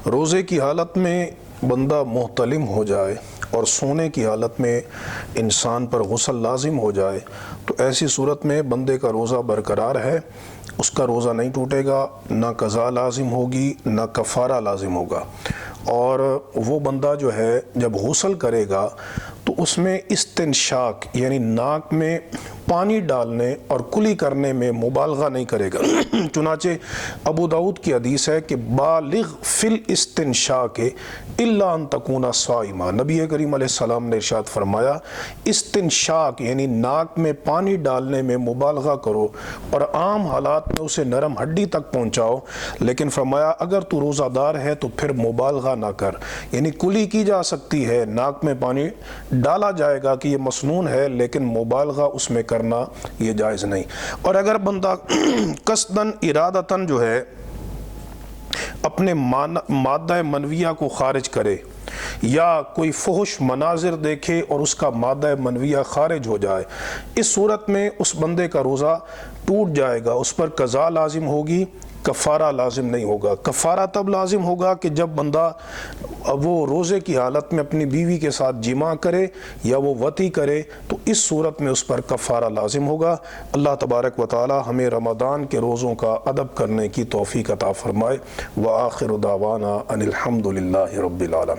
روزے کی حالت میں بندہ محتلم ہو جائے اور سونے کی حالت میں انسان پر غسل لازم ہو جائے تو ایسی صورت میں بندے کا روزہ برقرار ہے، اس کا روزہ نہیں ٹوٹے گا، نہ قضا لازم ہوگی نہ کفارہ لازم ہوگا۔ اور وہ بندہ جو ہے جب غسل کرے گا تو اس میں استنشاق یعنی ناک میں پانی ڈالنے اور کلی کرنے میں مبالغہ نہیں کرے گا۔ چنانچہ ابو داؤد کی حدیث ہے کہ بالغ فی الاستنشاق الا ان تکون صائما، نبی کریم علیہ السلام نے ارشاد فرمایا استنشاق یعنی ناک میں پانی ڈالنے میں مبالغہ کرو اور عام حالات میں اسے نرم ہڈی تک پہنچاؤ، لیکن فرمایا اگر تو روزہ دار ہے تو پھر مبالغہ نہ کر، یعنی کلی کی جا سکتی ہے، ناک میں پانی ڈالا جائے گا کہ یہ مسنون ہے، لیکن مبالغہ اس میں کرنا یہ جائز نہیں۔ اور اگر بندہ قصداً ارادتاً جو ہے اپنے مادہ منویہ کو خارج کرے یا کوئی فحش مناظر دیکھے اور اس کا مادہ منویہ خارج ہو جائے، اس صورت میں اس بندے کا روزہ ٹوٹ جائے گا، اس پر قضا لازم ہوگی، کفارہ لازم نہیں ہوگا۔ کفارہ تب لازم ہوگا کہ جب بندہ وہ روزے کی حالت میں اپنی بیوی کے ساتھ جماع کرے یا وہ وطی کرے، تو اس صورت میں اس پر کفارہ لازم ہوگا۔ اللہ تبارک و تعالی ہمیں رمضان کے روزوں کا ادب کرنے کی توفیق عطا فرمائے۔ وآخر دعوانا ان الحمد للہ رب العالمین۔